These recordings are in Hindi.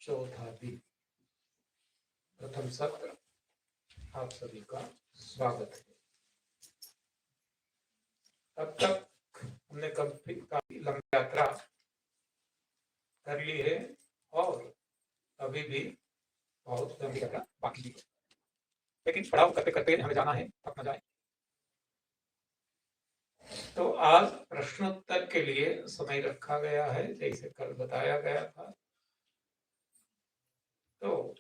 चौथा दिन प्रथम सत्र आप सभी का स्वागत है। अब तक हमने काफी लंबी यात्रा कर ली है और अभी भी बहुत लंबी यात्रा बाकी है, लेकिन पड़ाव करते करते हमें जाना है, थक न जाए। तो आज प्रश्नोत्तर के लिए समय रखा गया है, जैसे कल बताया गया था। तो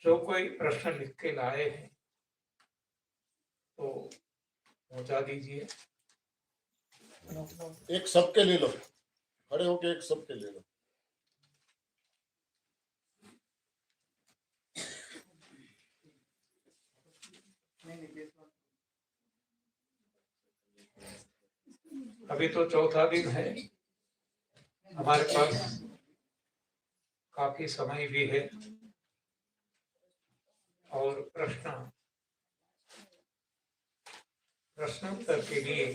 जो कोई प्रश्न लिख के लाए हैं तो पहुंचा दीजिए। एक सबके ले लो, खड़े होके एक सबके ले लो। अभी तो चौथा दिन है, हमारे पास काफी समय भी है और प्रश्नोत्तर के लिए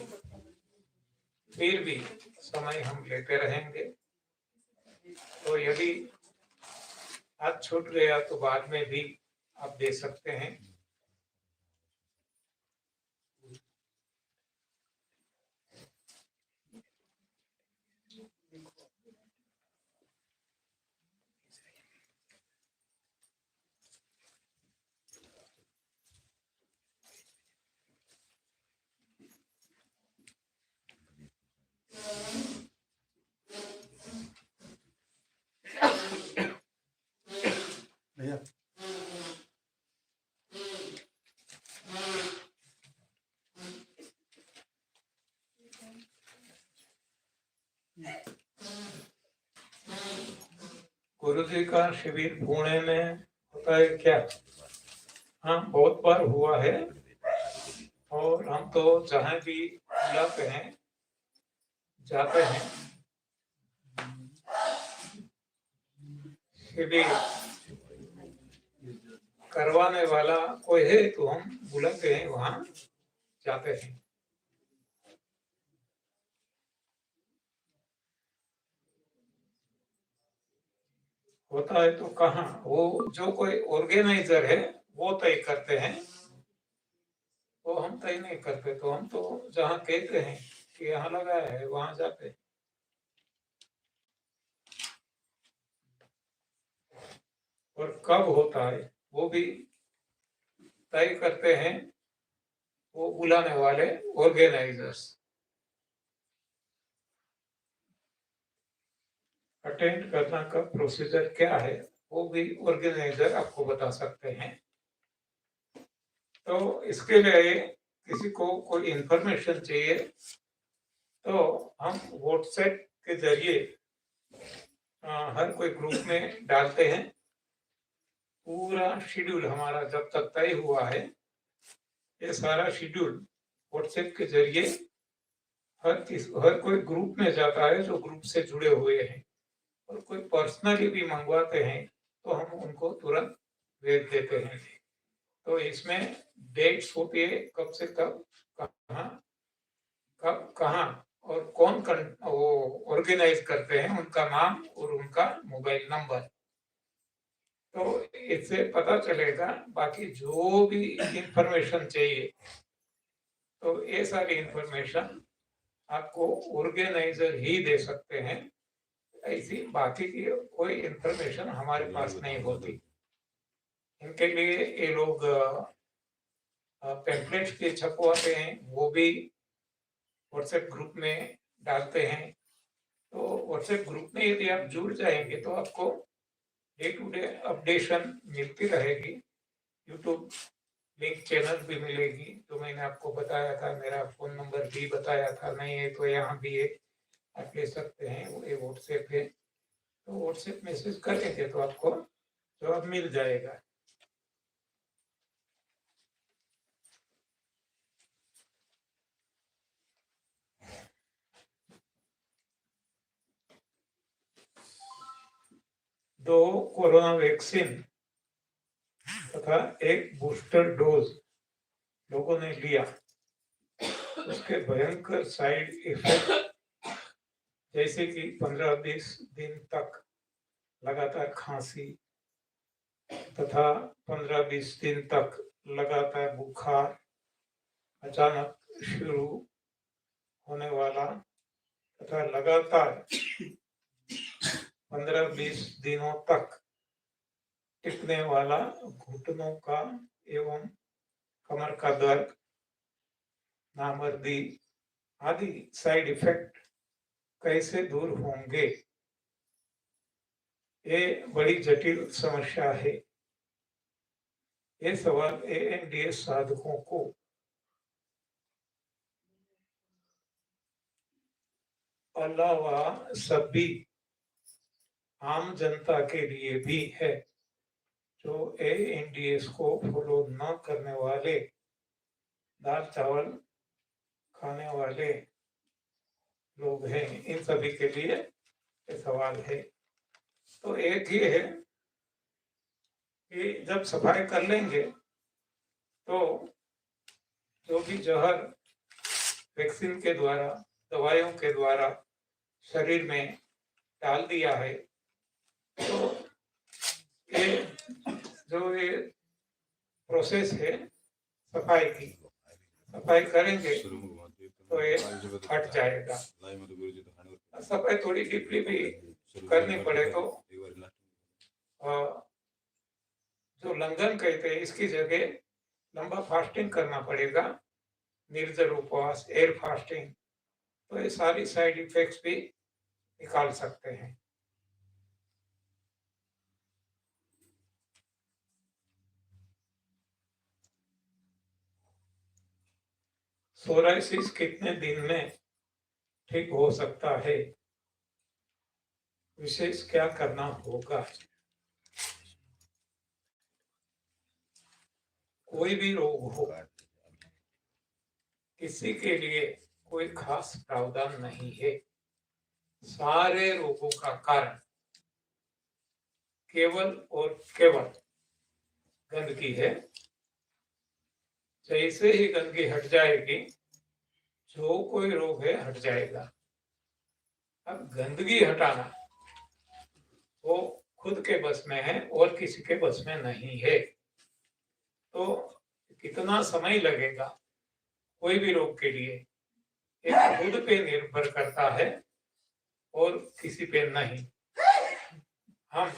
फिर भी समय हम लेते रहेंगे। तो यदि आज छूट गया तो बाद में भी आप दे सकते हैं। भैया गुरु जी का शिविर पुणे में होता है क्या? हाँ, बहुत बार हुआ है और हम तो जहाँ भी बुलाते हैं जाते हैं। शिविर करवाने वाला कोई है तो हम बुलाते हैं, वहां जाते हैं। होता है तो कहाँ? वो जो कोई ऑर्गेनाइजर है वो तय करते हैं, वो हम तय नहीं करते। तो हम तो जहाँ कहते हैं कि यहाँ लगाया है वहां जाते हैं। और कब होता है वो भी तय करते हैं वो बुलाने वाले ऑर्गेनाइजर्स। अटेंड करना का प्रोसीजर क्या है वो भी ऑर्गेनाइजर आपको बता सकते हैं। तो इसके लिए किसी को कोई इंफॉर्मेशन चाहिए तो हम व्हाट्सएप के जरिए हर कोई ग्रुप में डालते हैं। पूरा शेड्यूल हमारा जब तक तय हुआ है, ये सारा शेड्यूल व्हाट्सएप के जरिए हर कोई ग्रुप में जाता है जो ग्रुप से जुड़े हुए हैं। और कोई पर्सनली भी मंगवाते हैं तो हम उनको तुरंत भेज देते हैं। तो इसमें डेट्स होती है, कब से कब, कहाँ और कौन वो ऑर्गेनाइज करते हैं, उनका नाम और उनका मोबाइल नंबर। तो इससे पता चलेगा। बाकी जो भी इंफॉर्मेशन चाहिए तो ये सारी इंफॉर्मेशन आपको ऑर्गेनाइजर ही दे सकते हैं। ऐसी बाकी की कोई इंफॉर्मेशन हमारे पास नहीं होती। इनके लिए ये लोग पैम्पलेट्स भी छपवाते हैं, वो भी व्हाट्सएप ग्रुप में डालते हैं। तो व्हाट्सएप ग्रुप में यदि आप जुड़ जाएंगे तो आपको डे टू डे अपडेशन मिलती रहेगी। यूट्यूब लिंक चैनल भी मिलेगी, तो मैंने आपको बताया था, मेरा फोन नंबर भी बताया था। नहीं है तो यहाँ भी है, आप ले सकते हैं। वो व्हाट्सएप है, तो व्हाट्सएप मैसेज करेंगे तो आपको जवाब मिल जाएगा। दो कोरोना वैक्सीन तथा एक बूस्टर डोज लोगों ने लिया, उसके भयंकर साइड इफेक्ट जैसे कि 15-20 दिन तक लगातार खांसी तथा 15-20 दिन तक लगातार बुखार, अचानक शुरू होने वाला तथा लगातार 15-20 दिनों तक टिकने वाला घुटनों का एवं कमर का दर्द, नामर्दी आदि साइड इफेक्ट कैसे दूर होंगे? ये बड़ी जटिल समस्या है। ये सवाल एएनडीएस साधकों को अलावा सभी आम जनता के लिए भी है जो एएनडीएस को फॉलो न करने वाले, दाल चावल खाने वाले लोग हैं, इन सभी के लिए ये सवाल है। तो एक ही है कि जब सफाई कर लेंगे तो जो भी जहर वैक्सीन के द्वारा, दवाइयों के द्वारा शरीर में डाल दिया है, तो ये जो ये प्रोसेस है सफाई की, सफाई करेंगे तो ये हट जाएगा। सफाई थोड़ी डीपली भी करनी पड़े तो जो लंघन कहते हैं इसकी जगह लंबा फास्टिंग करना पड़ेगा, निर्जल उपवास, एयर फास्टिंग, तो ये सारी साइड इफेक्ट्स भी निकाल सकते हैं। सोराइसिस कितने दिन में ठीक हो सकता है? विशेष क्या करना होगा? कोई भी रोग हो, किसी के लिए कोई खास प्रावधान नहीं है। सारे रोगों का कारण केवल और केवल गंदगी है। जैसे ही गंदगी हट जाएगी, जो कोई रोग है हट जाएगा। अब गंदगी हटाना वो खुद के बस में है और किसी के बस में नहीं है। तो कितना समय लगेगा कोई भी रोग के लिए, ये खुद पे निर्भर करता है और किसी पे नहीं। हम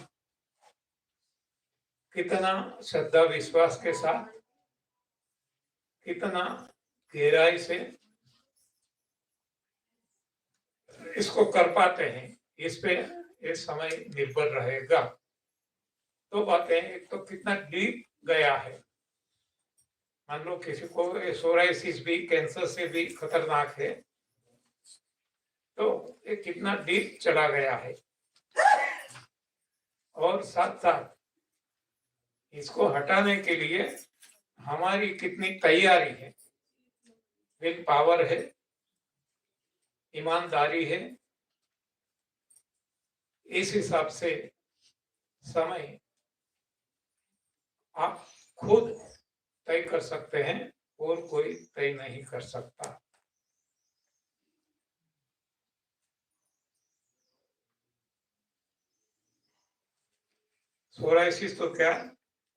कितना श्रद्धा विश्वास के साथ, कितना गहराई से इसको कर पाते हैं, इस पे ये समय निर्भर रहेगा। तो बातें, एक तो कितना डीप गया है। मान लो किसी को सोराइसिस भी कैंसर से भी खतरनाक है, तो ये कितना डीप चला गया है, और साथ साथ इसको हटाने के लिए हमारी कितनी तैयारी है, विल पावर है, ईमानदारी है। इस हिसाब से समय आप खुद तय कर सकते हैं और कोई तय नहीं कर सकता। सोराइसिस तो क्या,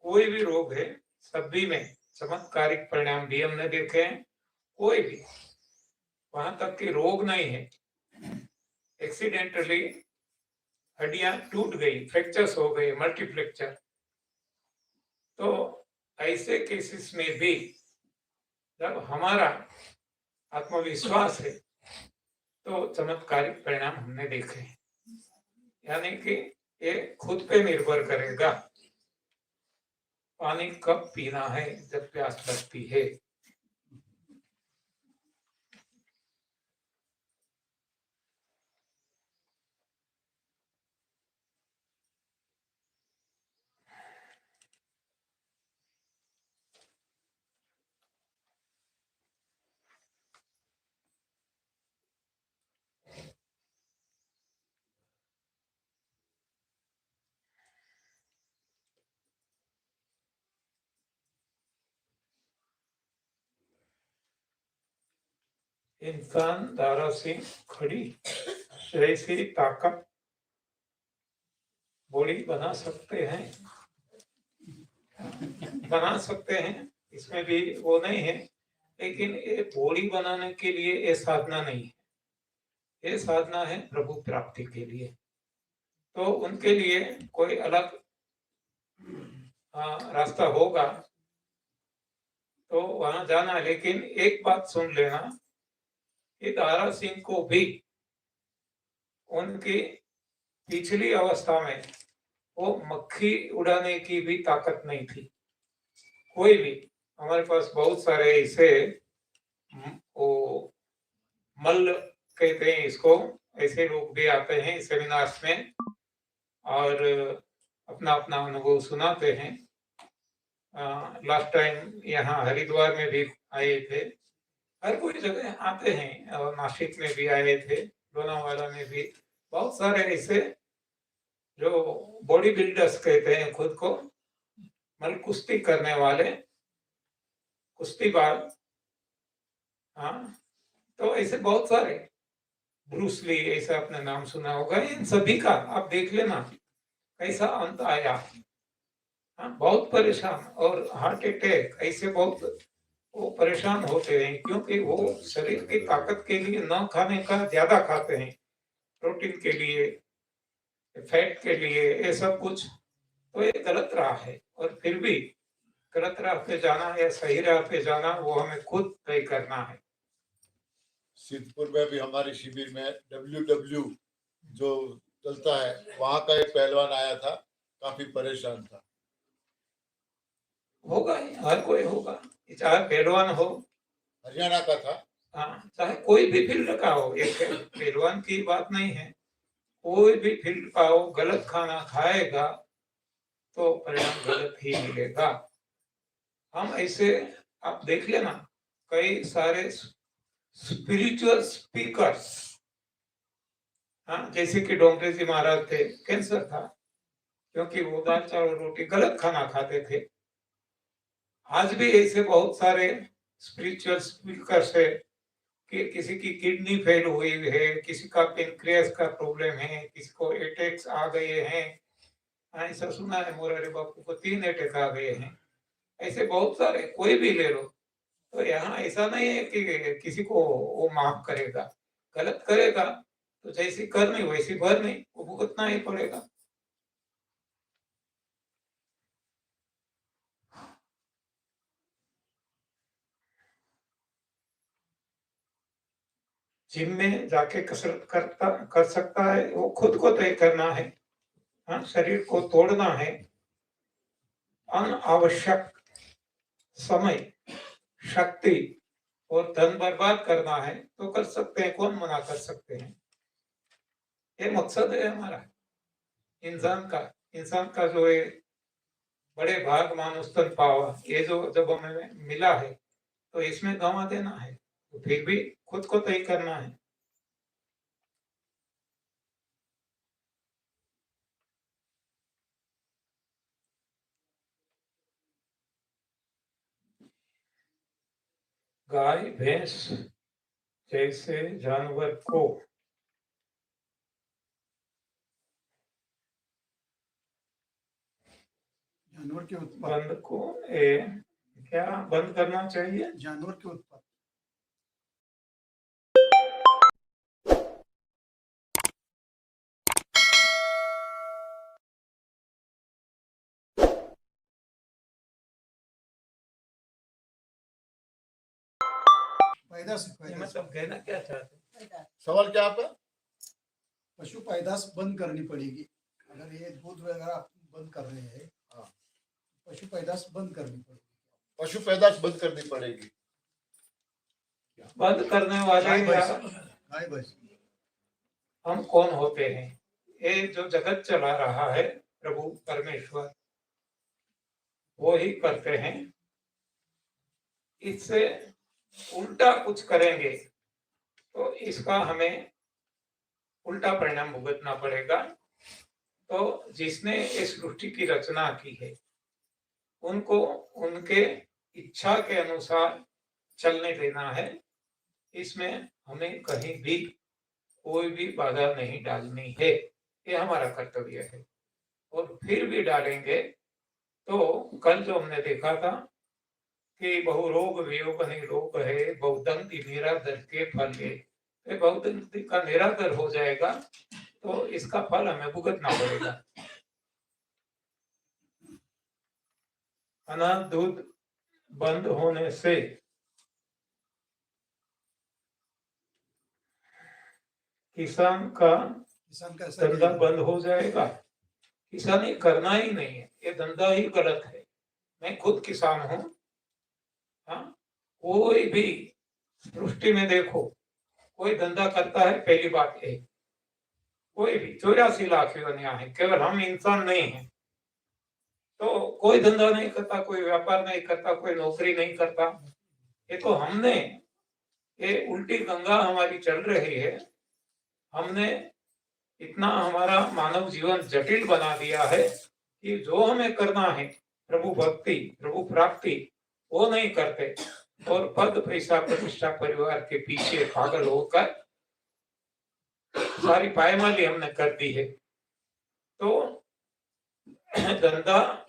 कोई भी रोग है, सभी में चमत्कारिक परिणाम भी हमने देखे हैं। कोई भी, वहां तक कि रोग नहीं है, एक्सीडेंटली हड्डियां टूट गई, फ्रैक्चर्स हो गए, मल्टीफ्रैक्चर, तो ऐसे केसेस में भी जब हमारा आत्मविश्वास है तो चमत्कारिक परिणाम हमने देखे हैं। यानी कि ये खुद पे निर्भर करेगा, पानी कब पीना है जब प्यास लगती है। इंसान दारा सिंह खड़ी। जैसी ताकत बॉडी बना सकते हैं, इसमें भी वो नहीं है, लेकिन ये बॉडी बनाने के लिए ये साधना नहीं है, ये साधना है प्रभु प्राप्ति के लिए। तो उनके लिए कोई अलग रास्ता होगा तो वहां जाना। लेकिन एक बात सुन लेना कि दारा सिंह को भी उनकी पिछली अवस्था में वो मक्खी उड़ाने की भी ताकत नहीं थी, कोई भी। हमारे पास बहुत सारे ऐसे वो मल्ल कहते हैं इसको, ऐसे लोग भी आते हैं सेमिनार्स में और अपना अपना अनुभव सुनाते हैं। लास्ट टाइम यहाँ हरिद्वार में भी आए थे, हर कोई जगह आते हैं, और नासिक में भी आए थे, लोनावाला में भी। बहुत सारे ऐसे जो बॉडी बिल्डर्स कहते हैं खुद को, मतलब कुश्ती करने वाले, कुश्तीबाज, हाँ, तो ऐसे बहुत सारे, ब्रूस ली ऐसा आपने नाम सुना होगा। इन सभी का आप देख लेना कैसा अंत आया। हाँ, बहुत परेशान, और हार्ट अटैक, ऐसे बहुत वो परेशान होते हैं, क्योंकि वो शरीर की ताकत के लिए न खाने का ज्यादा खाते हैं, प्रोटीन के लिए, फैट के लिए, ये सब कुछ। तो ये गलत राह है, और फिर भी गलत राह पे जाना या सही राह पे जाना वो हमें खुद तय करना है। सिद्धपुर में भी हमारे शिविर में WW जो चलता है, वहां का एक पहलवान आया था, काफी परेशान था। होगा ही, हर कोई होगा, चाहे पहलवान हो, हरियाणा का था। हाँ, चाहे कोई भी फील्ड का हो, एक पहलवान की बात नहीं है, कोई भी फील्ड का हो, गलत खाना खाएगा तो परिणाम गलत ही मिलेगा। हम ऐसे आप देख लेना, कई सारे स्पिरिचुअल स्पीकर्स, हाँ, जैसे कि डोंगरे जी महाराज थे, कैंसर था क्योंकि वो दाल चावल रोटी गलत खाना खाते थे। आज भी ऐसे बहुत सारे स्पिरिचुअल स्पीकर्स है कि किसी की किडनी फेल हुई है, किसी का पेनक्रियास का प्रॉब्लम है, किसी को अटैक्स आ गए हैं। ऐसा सुना है, मोरारी बापू को 3 अटैक आ गए हैं। ऐसे बहुत सारे, कोई भी ले लो। तो यहाँ ऐसा नहीं है कि किसी को वो माफ करेगा, गलत करेगा तो जैसी करनी वैसी भरनी, वो भुगतना ही पड़ेगा। जिम में जाके कसरत कर सकता है, वो खुद को तय करना है। हाँ, शरीर को तोड़ना है, अनावश्यक समय, शक्ति और धन बर्बाद करना है तो कर सकते हैं, कौन मना कर सकते हैं। ये मकसद है हमारा, इंसान का जो है बड़े भाग मानुष तन पावा, ये जो जब हमें मिला है तो इसमें गंवा देना है, तो फिर भी खुद को तय करना है। गाय भैंस जैसे जानवर को जानवर के उत्पाद, बंद को क्या बंद करना चाहिए? जानवर के उत्पाद पैदाश मतलब कहना क्या चाहते हैं? सवाल क्या आपका? पशु पैदाश बंद करनी पड़ेगी। अगर ये दूध वगैरह बंद कर रहे हैं, हाँ, पशु पैदाश बंद करनी पड़ेगी। पशु पैदाश बंद करनी पड़ेगी। बंद करने वाले गाय भैंस हम कौन होते हैं? ये जो जगत चला रहा है प्रभु परमेश्वर, वो ही करते हैं। इससे उल्टा कुछ करेंगे तो इसका हमें उल्टा परिणाम भुगतना पड़ेगा। तो जिसने इस सृष्टि की रचना की है, उनको उनके इच्छा के अनुसार चलने देना है। इसमें हमें कहीं भी कोई भी बाधा नहीं डालनी है, ये हमारा कर्तव्य है। और फिर भी डालेंगे तो कल जो हमने देखा था कि बहुरोग वियोग रोग है, बहुदंती निरादर के फल है। तो बहुदंती का निरादर हो जाएगा तो इसका फल हमें भुगतना पड़ेगा। अनाथ दूध बंद होने से किसान का ऐसा धंधा नहीं है। बंद हो जाएगा। किसानी करना ही नहीं है, ये धंधा ही गलत है। मैं खुद किसान हूँ। हाँ, कोई भी सृष्टि में देखो, कोई धंधा करता है, पहली बात है कोई भी 84 लाख योनियां हैं, केवल हम इंसान नहीं हैं। तो कोई धंधा नहीं करता, कोई व्यापार नहीं करता, कोई नौकरी नहीं करता। ये तो हमने, ये उल्टी गंगा हमारी चल रही है। हमने इतना हमारा मानव जीवन जटिल बना दिया है कि जो हमें करना है प्रभु भक्ति, प्रभु प्राप्ति, वो नहीं करते और पद पैसा प्रतिष्ठा परिवार के पीछे पागल होकर सारी पायमाली हमने कर दी है। तो धंधा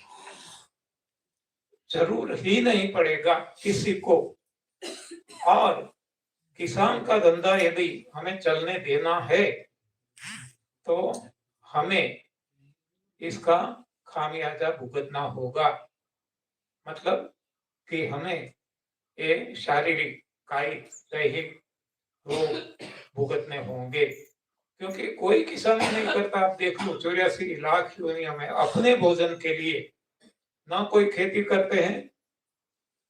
जरूर ही नहीं पड़ेगा किसी को। और किसान का धंधा यदि हमें चलने देना है तो हमें इसका खामियाजा भुगतना होगा। मतलब कि हमें ये शारीरिक, कायिक, दैहिक रोग भुगतने होंगे, क्योंकि कोई किसान नहीं करता। आप देख लो 84 लाख योनियों में अपने भोजन के लिए ना कोई खेती करते हैं।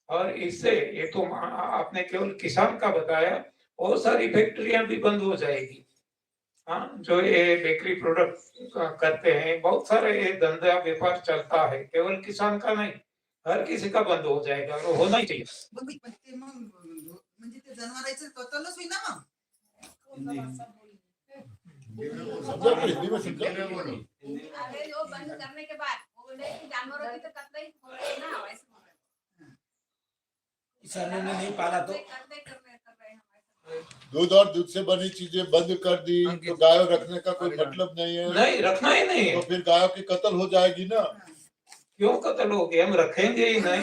और इससे ये तो आपने केवल किसान का बताया, बहुत सारी फैक्ट्रियां भी बंद हो जाएगी। हाँ, जो ये बेकरी प्रोडक्ट करते हैं, बहुत सारे ये धंधा व्यापार चलता है, केवल किसान का नहीं, हर किसी का बंद हो जाएगा और होना ही चाहिए। म्हणजे ते जनावरांचं कत्तलच होईल ना मग समझो हिंदी में समझो। अरे वो बंद करने के बाद वो बोले कि जानवरों की तो कत्ल ही हो रही है ना, वैसे बोल रहे हैं। किसानों ने नहीं पाला तो करते कर रहे हैं हमारे। दूध और दूध से बनी चीजें बंद कर दी तो गायों रखने का कोई मतलब नहीं है। नहीं, रखना ही नहीं है। तो फिर गायों की कत्ल हो जाएगी ना। क्यों कत्ल होगी? हम रखेंगे ही नहीं।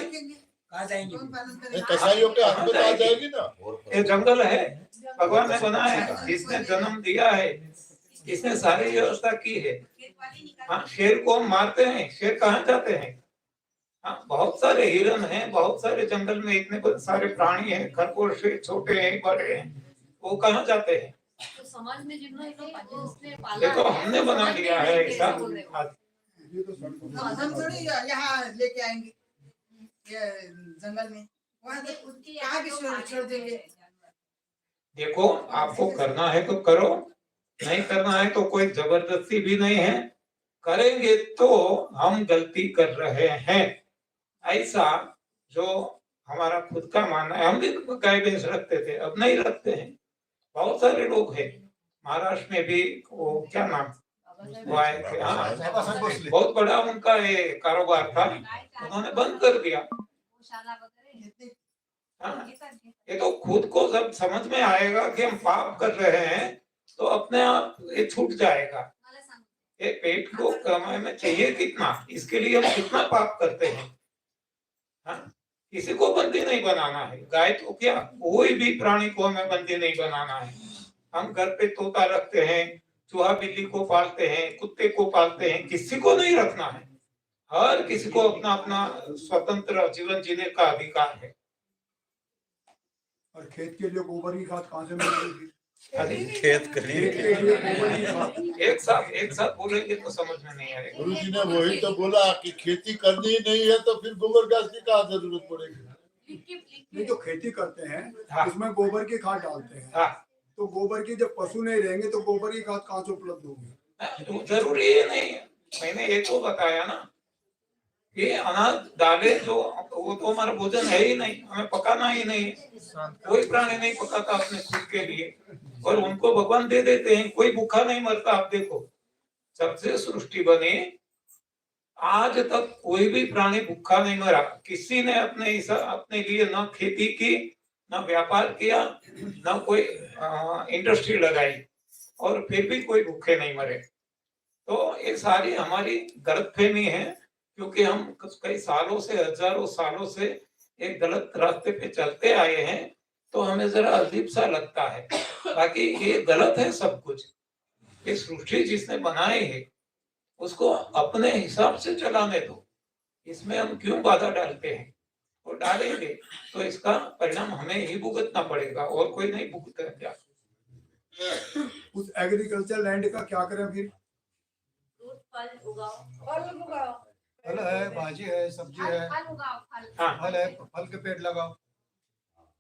कहाँ जाएंगे? नहीं, कसाईयों के हाथ में तो आ जाएगी ना। ये जंगल है, भगवान ने बनाया है, जिसने जन्म दिया है, जिसने सारी व्यवस्था की है। हाँ, शेर को हम मारते हैं, शेर कहाँ जाते हैं? हाँ, बहुत सारे हिरन हैं, बहुत सारे जंगल में इतने सारे प्राणी हैं, खरगोश है, छोटे हैं, बड़े हैं, वो कहाँ जाते हैं? तो समाज में जिन्होंने पाला देखो, हमने बना लिया है ऐसा। ये तो सड़कों तो हम थोड़ी यहाँ लेके आएंगे ये जंगल में, वहाँ तो कहाँ भी छोड़ देंगे। देखो, आपको करना है तो करो, नहीं करना है तो कोई जबरदस्ती भी नहीं है। करेंगे तो हम गलती कर रहे हैं, ऐसा जो हमारा खुद का मानना है। हम भी गाय भैंस रखते थे, अब नहीं रखते हैं। बहुत सारे लोग हैं, महाराष्ट्र में भी, वो क्या नाम वो आए थे, हाँ, बहुत बड़ा उनका ये कारोबार था, उन्होंने बंद कर दिया। हाँ, ये तो खुद को जब समझ में आएगा कि हम पाप कर रहे हैं तो अपने आप ये छूट जाएगा। ये पेट को कमाए में चाहिए कितना, इसके लिए हम कितना पाप करते हैं। हाँ, किसी को बंदी नहीं बनाना है। गाय तो क्या, कोई भी प्राणी को हमें बंदी नहीं बनाना है। हम घर पे तोता रखते हैं, चूहा बिल्ली को पालते हैं, कुत्ते को पालते हैं, किसी को नहीं रखना है। हर किसी को अपना अपना स्वतंत्र जीवन जीने का अधिकार है। और खेत के लिए गोबर की खाद कहाँ से मिलेगी? खेत खेत के लिए गोबर की खाद एक साथ बोलेंगे तो समझ में नहीं आएगा। गुरु जी ने वही तो बोला कि खेती करनी ही नहीं है तो फिर गोबर गैस की क्या जरूरत पड़ेगी। नहीं, जो खेती करते हैं हाँ। उसमें गोबर की खाद डालते हैं। हाँ, तो गोबर की जब पशु नहीं रहेंगे तो गोबर की खाद कहाँ से उपलब्ध होगी? तो जरूरी ही नहीं है। मैंने ये तो बताया ना, ये अनाज डाले जो, वो तो हमारा भोजन है ही नहीं, हमें पकाना ही नहीं। कोई प्राणी नहीं पकाता अपने खुद के लिए, और उनको भगवान दे देते हैं। कोई भूखा नहीं मरता। आप देखो, सबसे सृष्टि बनी आज तक कोई भी प्राणी भूखा नहीं मरा। किसी ने अपने लिए न खेती की, न व्यापार किया, न कोई इंडस्ट्री लगाई, और फिर भी कोई भूखे नहीं मरे। तो ये सारी हमारी गलतफहमी है, क्योंकि हम कई सालों से, हजारों सालों से एक गलत रास्ते पे चलते आए हैं, तो हमें जरा अजीब सा लगता है। बाकी ये गलत है सब कुछ। ये सृष्टि जिसने बनाई है उसको अपने हिसाब से चलाने दो, इसमें हम क्यों बाधा डालते हैं? और डालेंगे तो इसका परिणाम हमें ही भुगतना पड़ेगा, और कोई नहीं भुगतेगा। उस एग्रीकल्चर लैंड का क्या करें फिर? दूध फल उगाओ, फल उगाओ, फल है, भाजी है, सब्जी है, फल उगाओ, फल। हाँ। फल है, फल के पेड़ लगाओ।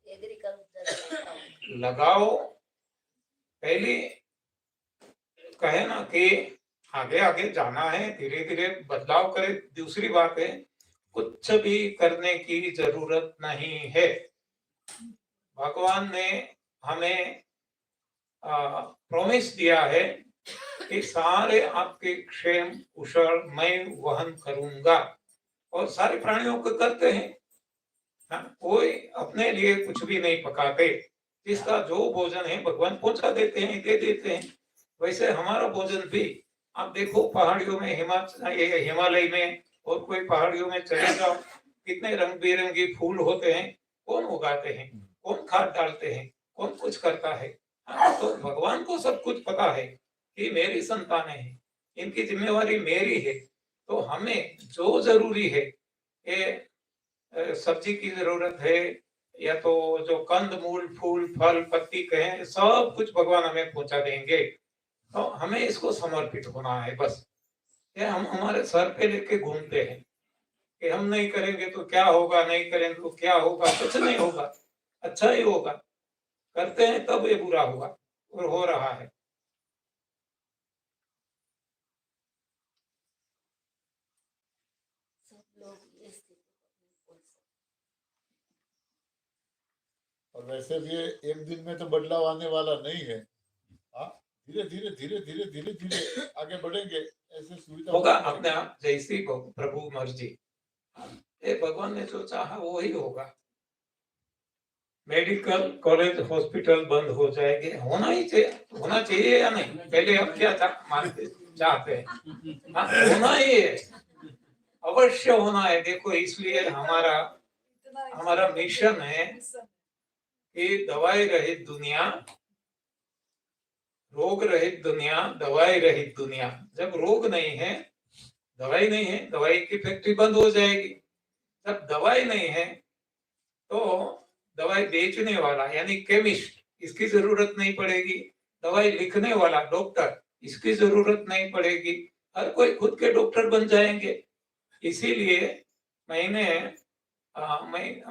एग्रीकल्चर लगाओ। पहले कहे ना कि आगे आगे जाना है, धीरे धीरे बदलाव करे। दूसरी बात है, कुछ भी करने की जरूरत नहीं है। भगवान ने हमें प्रॉमिस दिया है कि सारे आपके क्षेम कुशल मैं वहन करूंगा, और सारे प्राणियों को करते हैं। कोई अपने लिए कुछ भी नहीं पकाते, जिसका जो भोजन है भगवान पहुंचा देते हैं, दे देते हैं। वैसे हमारा भोजन भी आप देखो, पहाड़ियों में, हिमालय में और कोई पहाड़ियों में चले जाओ, कितने रंग बिरंगी फूल होते हैं। कौन उगाते हैं, कौन खाद डालते हैं, कौन कुछ करता है? तो भगवान को सब कुछ पता है कि मेरी संतानें हैं, इनकी जिम्मेवारी मेरी है। तो हमें जो जरूरी है, ये सब्जी की जरूरत है या तो जो कंद मूल फूल फल पत्ती कहें, सब कुछ भगवान हमें पहुंचा देंगे। तो हमें इसको समर्पित होना है बस। ये हम हमारे सर पे लेके घूमते हैं कि हम नहीं करेंगे तो क्या होगा, नहीं करेंगे तो क्या होगा। कुछ नहीं होगा, अच्छा ही होगा। करते हैं तब ये बुरा होगा, और हो रहा है। सब लोग ये स्थिति को अपनी बोल सकते और वैसे भी ये एक दिन में तो बदलाव आने वाला नहीं है। हाँ, धीरे धीरे धीरे धीरे धीरे धीरे आगे बढ़ेंगे, ऐसे सुविधा होगा अपने आप, जैसी प्रभु मर्जी। ये भगवान ने जो चाहा वो ही होगा। मेडिकल कॉलेज हॉस्पिटल बंद हो जाएंगे, होना ही चाहिए, होना चाहिए या नहीं? पहले हम क्या मानते चाहते हैं? होना ही है, अवश्य होना है। देखो, इसलिए हमारा मिशन है कि दवाई रहित दुनिया, रोग रहित दुनिया, दवाई रहित दुनिया। जब रोग नहीं है, दवाई नहीं है, दवाई की फैक्ट्री बंद हो जाएगी। जब दवाई नहीं है तो दवाई बेचने वाला यानी केमिस्ट, इसकी जरूरत नहीं पड़ेगी। दवाई लिखने वाला डॉक्टर, इसकी जरूरत नहीं पड़ेगी। हर कोई खुद के डॉक्टर बन जाएंगे। इसीलिए मैं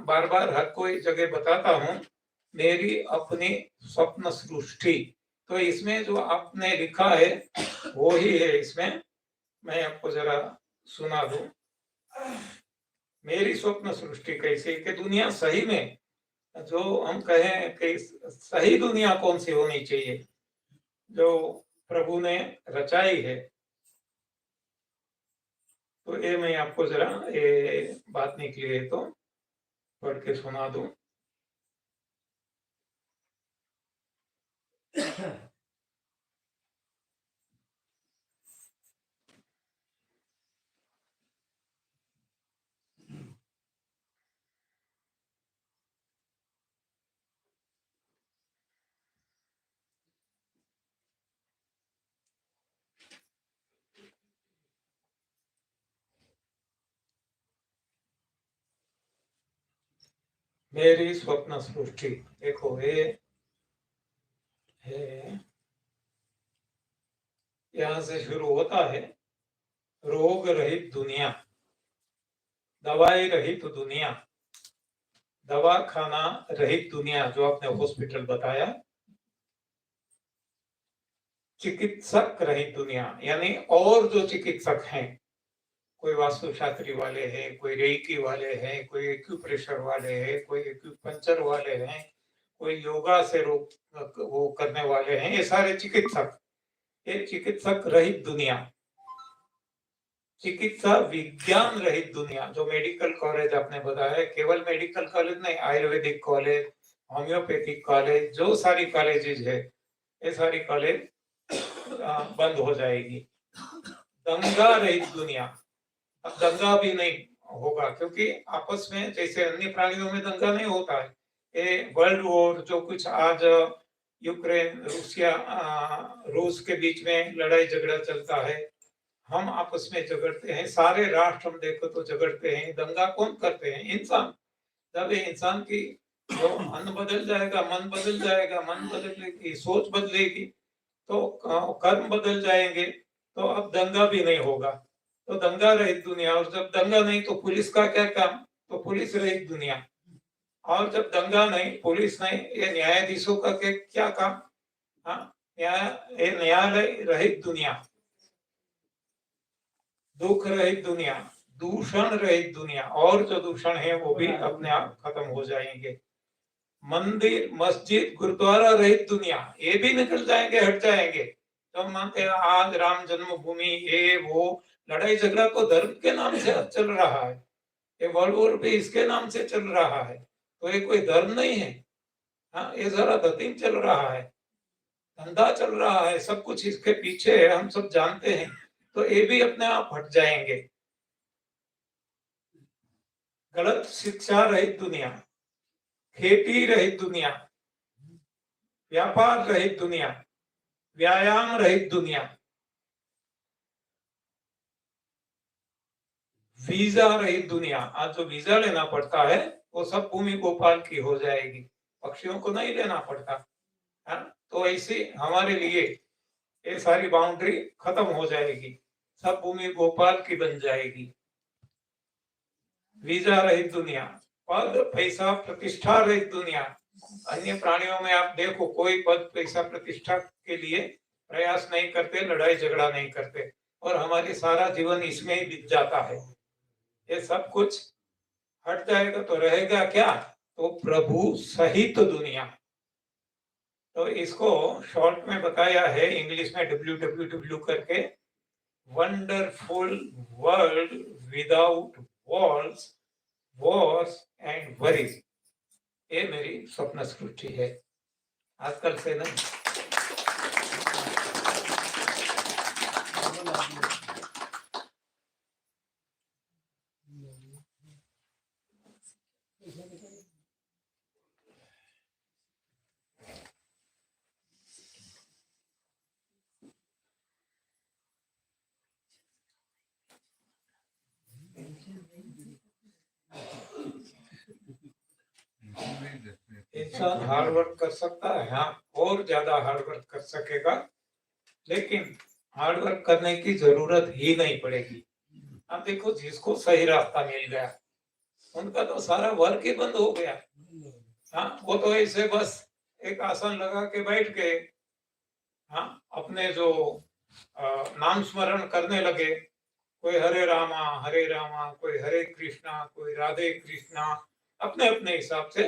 बार बार हर कोई जगह बताता हूँ, मेरी अपनी स्वप्न सृष्टि। तो इसमें जो आपने लिखा है वो ही है। इसमें मैं आपको जरा सुना दूं। मेरी स्वप्न सृष्टि कैसी कि दुनिया सही में, जो हम कहें कि सही दुनिया कौन सी होनी चाहिए, जो प्रभु ने रचाई है। तो ये मैं आपको जरा ये बात निकली है तो पढ़ के सुना दूं। मेरी स्वप्न सृष्टि देखो, ये है, यहां से शुरू होता है। रोग रहित दुनिया, दवाई रहित दुनिया, दवा खाना रहित दुनिया, जो आपने हॉस्पिटल बताया। चिकित्सक रहित दुनिया, यानी और जो चिकित्सक हैं, कोई वास्तुशास्त्री वाले हैं, कोई रेकी वाले हैं, कोई एक्यूप्रेशर वाले हैं, कोई एक्यूपंक्चर वाले हैं, कोई योगा से वो करने वाले हैं, ये सारे चिकित्सक। ये चिकित्सक रहित दुनिया, चिकित्सा विज्ञान रहित दुनिया, जो मेडिकल कॉलेज आपने बताया, केवल मेडिकल कॉलेज नहीं, आयुर्वेदिक कॉलेज, होम्योपैथिक कॉलेज, जो सारी कॉलेजेज है, ये सारी कॉलेज बंद हो जाएगी। दंगा रहित दुनिया, अब दंगा भी नहीं होगा, क्योंकि आपस में जैसे अन्य प्राणियों में दंगा नहीं होता है। ये वर्ल्ड वॉर जो कुछ आज यूक्रेन रूस के बीच में लड़ाई झगड़ा चलता है, हम आपस में झगड़ते हैं, सारे राष्ट्र हम देखो तो झगड़ते हैं। दंगा कौन करते हैं? इंसान। जब ये इंसान की जो मन बदल जाएगा, मन बदल जाएगा, मन बदलेगी, सोच बदलेगी, तो कर्म बदल जाएंगे, तो अब दंगा भी नहीं होगा। तो दंगा रहित दुनिया। और जब दंगा नहीं तो पुलिस का क्या काम? तो पुलिस रहित दुनिया। और जब दंगा नहीं, पुलिस नहीं, ये न्यायाधीशों का क्या काम? हाँ, न्यायालय रहित दुनिया, दुख रहित दुनिया, दूषण रहित दुनिया, और जो दूषण है वो भी अपने आप खत्म हो जाएंगे। मंदिर, मस्जिद, गुरुद्वारा रहित दुनिया, ये भी निकल जाएंगे, हट जाएंगे। तो मानते हैं आज राम जन्मभूमि, ये वो लड़ाई झगड़ा तो धर्म के नाम से चल रहा है, ये वर्ल्ड वॉर भी इसके नाम से चल रहा है। तो ये कोई धर्म नहीं है। हाँ, ये जरा धतिंग चल रहा है, धंधा चल रहा है, सब कुछ इसके पीछे है, हम सब जानते हैं। तो ये भी अपने आप हट जाएंगे। गलत शिक्षा रहित दुनिया, खेती रहित दुनिया, व्यापार रहित दुनिया, व्यायाम रहित दुनिया, वीजा रहित दुनिया। आज जो वीजा लेना पड़ता है वो सब भूमि गोपाल की हो जाएगी, पक्षियों को नहीं लेना पड़ता है। तो ऐसे हमारे लिए ये सारी बाउंड्री खत्म हो जाएगी, सब भूमि गोपाल की बन जाएगी। वीजा रहित दुनिया, पद, पैसा, प्रतिष्ठा रहित दुनिया। अन्य प्राणियों में आप देखो, कोई पद, पैसा, प्रतिष्ठा के लिए प्रयास नहीं करते, लड़ाई झगड़ा नहीं करते, और हमारी सारा जीवन इसमें ही बीत जाता है। ये सब कुछ हट जाएगा तो रहेगा क्या? तो प्रभु सहित दुनिया। तो इसको शॉर्ट में बताया है इंग्लिश में WWW करके, wonderful world without walls, Wars and worries. ये मेरी स्वप्न सृष्टि है, आजकल से नहीं। इंसान हार्ड वर्क कर सकता है, हाँ, और ज्यादा हार्ड वर्क कर सकेगा, लेकिन हार्ड वर्क करने की जरूरत ही नहीं पड़ेगी। आप देखो, जिसको सही रास्ता मिल गया उनका तो सारा वर्क ही बंद हो गया। हाँ, वो तो ऐसे बस एक आसन लगा के बैठ गए, हाँ, अपने जो नाम स्मरण करने लगे। कोई हरे रामा, कोई हरे कृष्णा, कोई राधे कृष्णा, अपने अपने हिसाब से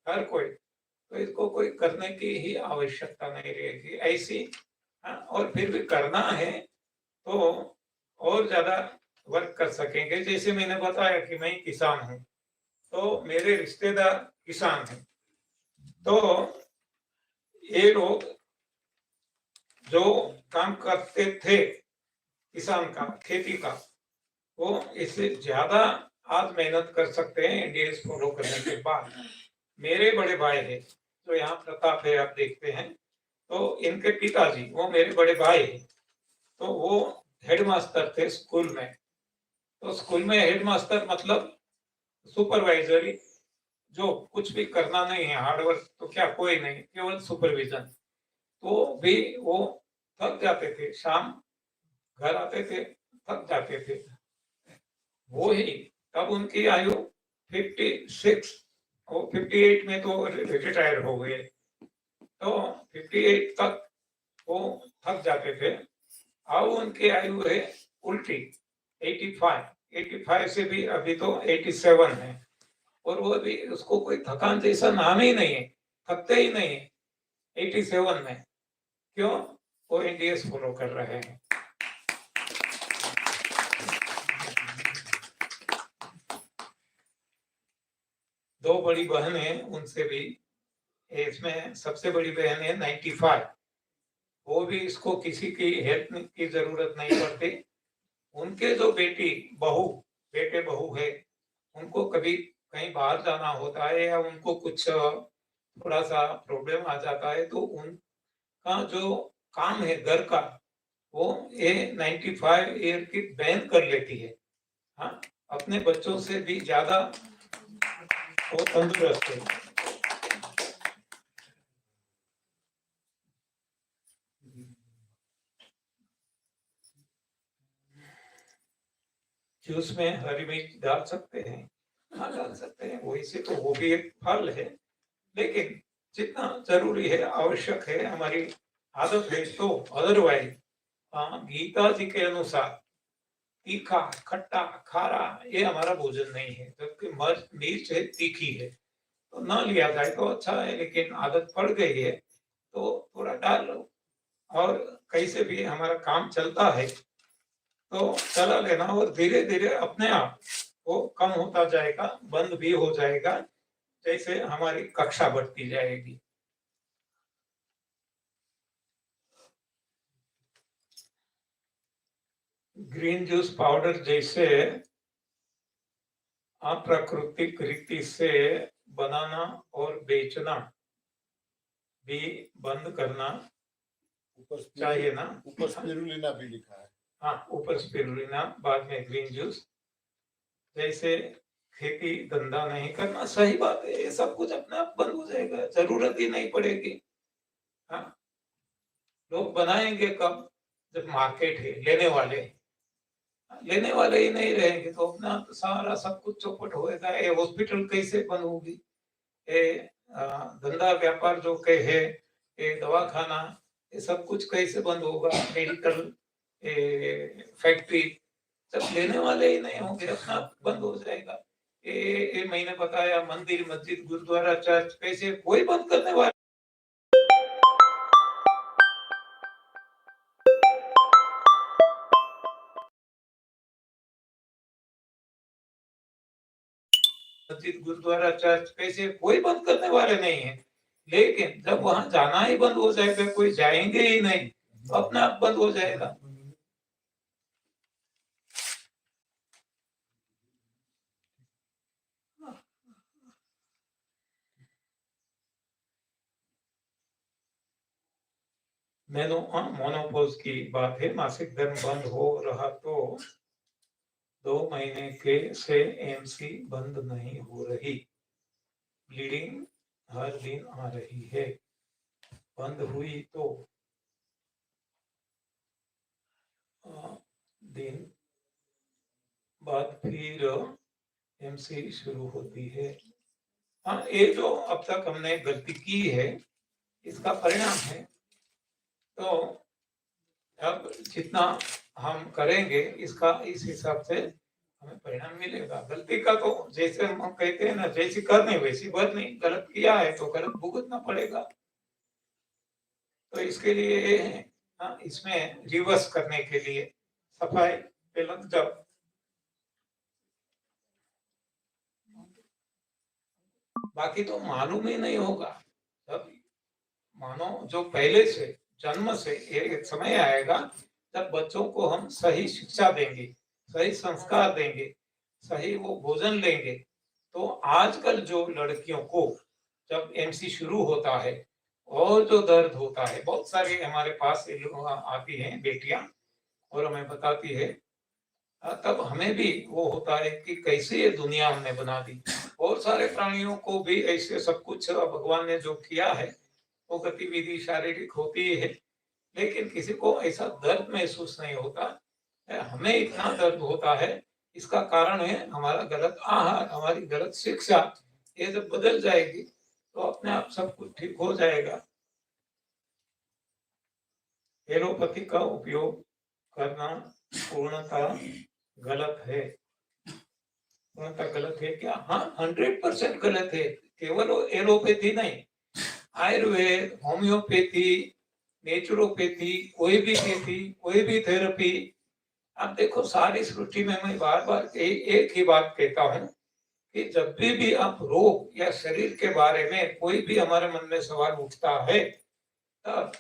हर कोई। तो इसको कोई करने की ही आवश्यकता नहीं रहेगी ऐसी। और फिर भी करना है तो और ज्यादा वर्क कर सकेंगे। जैसे मैंने बताया कि मैं किसान हूँ, तो मेरे रिश्तेदार किसान हैं, तो ये लोग जो काम करते थे किसान का, खेती का, वो इससे ज्यादा आज मेहनत कर सकते हैं NDS फॉलो करने के बाद। मेरे बड़े भाई है जो यहाँ प्रताप है, आप देखते हैं, तो इनके पिताजी, वो मेरे बड़े भाई है, तो वो हेडमास्टर थे स्कूल में। तो स्कूल में हेडमास्टर मतलब सुपरवाइजरी, जो कुछ भी करना नहीं है, हार्डवर्क तो क्या कोई नहीं, केवल सुपरविजन। तो भी वो थक जाते थे, शाम घर आते थे, थक जाते थे। वो ही तब उनकी आयु 56 और 58 में तो रिटायर हो गए। तो 58 तक वो थक जाते थे। अब उनकी आयु है उल्टी 85 से भी अभी तो 87 है, और वो भी उसको कोई थकान जैसा नाम ही नहीं है, थकते ही नहीं है 87 में। क्यों? वो NDS फॉलो कर रहे हैं। दो बड़ी बहन है, उनसे भी, इसमें सबसे बड़ी बहन है 95, वो भी इसको किसी की हेल्प की जरूरत नहीं पड़ती। उनके जो बेटे बहू है, उनको कभी कहीं बाहर जाना होता है या उनको कुछ थोड़ा सा प्रॉब्लम आ जाता है, तो उनका जो काम है घर का, वो ये 95 ईयर की बहन कर लेती है। हाँ, अपने बच्चों से भी ज्यादा वो तंदुरुस्त है। जूस में हरी मिर्च डाल सकते हैं, हाँ डाल सकते हैं, वही से तो वो भी एक फल है, लेकिन जितना जरूरी है, आवश्यक है, हमारी आदत है, तो अदरवाइज गीता जी के अनुसार तीखा, खट्टा, खारा ये हमारा भोजन नहीं है, जबकि मिर्च है, तीखी है, तो न लिया जाए तो अच्छा है, लेकिन आदत पड़ गई है तो थोड़ा डाल लो। और कैसे भी हमारा काम चलता है तो चला लेना, और धीरे धीरे अपने आप वो कम होता जाएगा, बंद भी हो जाएगा, जैसे हमारी कक्षा बढ़ती जाएगी। ग्रीन जूस पाउडर जैसे अप्राकृतिक रीति से बनाना और बेचना भी बंद करना ऊपर चाहिए ना। ऊपर स्पिरुलिना भी लिखा है। हाँ, ऊपर स्पिरुलिना, बाद में ग्रीन जूस। जैसे खेती धंधा नहीं करना, सही बात है, ये सब कुछ अपने आप बंद हो जाएगा, जरूरत ही नहीं पड़ेगी। हाँ, लोग बनाएंगे कब? जब मार्केट है, लेने वाले ही नहीं रहेंगे तो अपना तो सारा सब कुछ चौपट होएगा। ये हॉस्पिटल कैसे बंद होगी? ये धंधा व्यापार जो के है, ये दवाखाना, ये सब कुछ कैसे बंद होगा? मेडिकल फैक्ट्री, जब लेने वाले ही नहीं होंगे, अपना बंद हो जाएगा। ये मैंने बताया, मंदिर, मस्जिद, गुरुद्वारा, चर्च, कैसे कोई बंद करने वाला? मस्जिद, गुरुद्वारा, चर्च, कैसे कोई बंद करने वाले नहीं है, लेकिन जब वहां जाना ही बंद हो जाएगा, कोई जाएंगे ही नहीं, तो अपने आप बंद हो जाएगा। मोनोपोज की बात है, मासिक धर्म बंद हो रहा तो 2 महीने के से एमसी बंद नहीं हो रही, ब्लीडिंग हर दिन आ रही है, बंद हुई तो दिन बाद फिर एमसी शुरू होती है। हाँ, ये जो अब तक हमने गलती की है, इसका परिणाम है। तो अब जितना हम करेंगे, इसका इस हिसाब से हमें परिणाम मिलेगा। गलती का तो जैसे हम कहते हैं ना, जैसी करनी वैसी भरनी, गलत किया है तो गलत भुगतना पड़ेगा। तो इसके लिए इसमें रिवर्स करने के लिए सफाई पे लग जाओ। बाकी तो मालूम ही नहीं होगा। तब मानो जो पहले से जन्म से एक समय आएगा जब बच्चों को हम सही शिक्षा देंगे, सही संस्कार देंगे, सही वो भोजन लेंगे, तो आजकल जो लड़कियों को जब एमसी शुरू होता है और जो दर्द होता है, बहुत सारी हमारे पास आती हैं बेटियां और हमें बताती है, तब हमें भी वो होता है कि कैसे ये दुनिया हमने बना दी। और सारे प्राणियों को भी ऐसे सब कुछ भगवान ने जो किया है, वो गतिविधि शारीरिक होती है, लेकिन किसी को ऐसा दर्द महसूस नहीं होता। हमें इतना दर्द होता है, इसका कारण है हमारा गलत आहार, हमारी गलत शिक्षा। ये जब बदल जाएगी तो अपने आप सब कुछ ठीक हो जाएगा। एलोपैथी का उपयोग करना पूर्णतः गलत है। पूर्णतः गलत है क्या? हाँ, 100% गलत है। केवल एलोपैथी नहीं, आयुर्वेद, होम्योपैथी, नेचुरोपैथी, कोई भी पैथी, कोई भी थेरेपी, आप देखो सारी सृष्टि में मैं बार बार एक ही बात कहता हूँ कि जब भी आप रोग या शरीर के बारे में कोई भी हमारे मन में सवाल उठता है, तब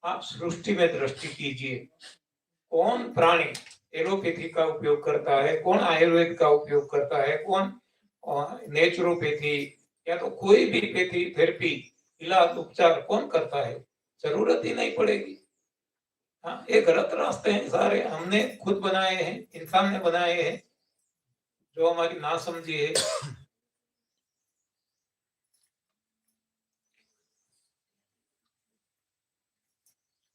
आप सृष्टि में दृष्टि कीजिए, कौन प्राणी एलोपैथी का उपयोग करता है, कौन आयुर्वेद का उपयोग करता है, कौन नेचुरोपैथी या तो कोई भी पैथी थेरेपी इलाज उपचार कौन करता है, जरूरत ही नहीं पड़ेगी। हाँ, ये गलत रास्ते हैं सारे, हमने खुद बनाए हैं, इंसान ने बनाए हैं, जो हमारी नासमझी है।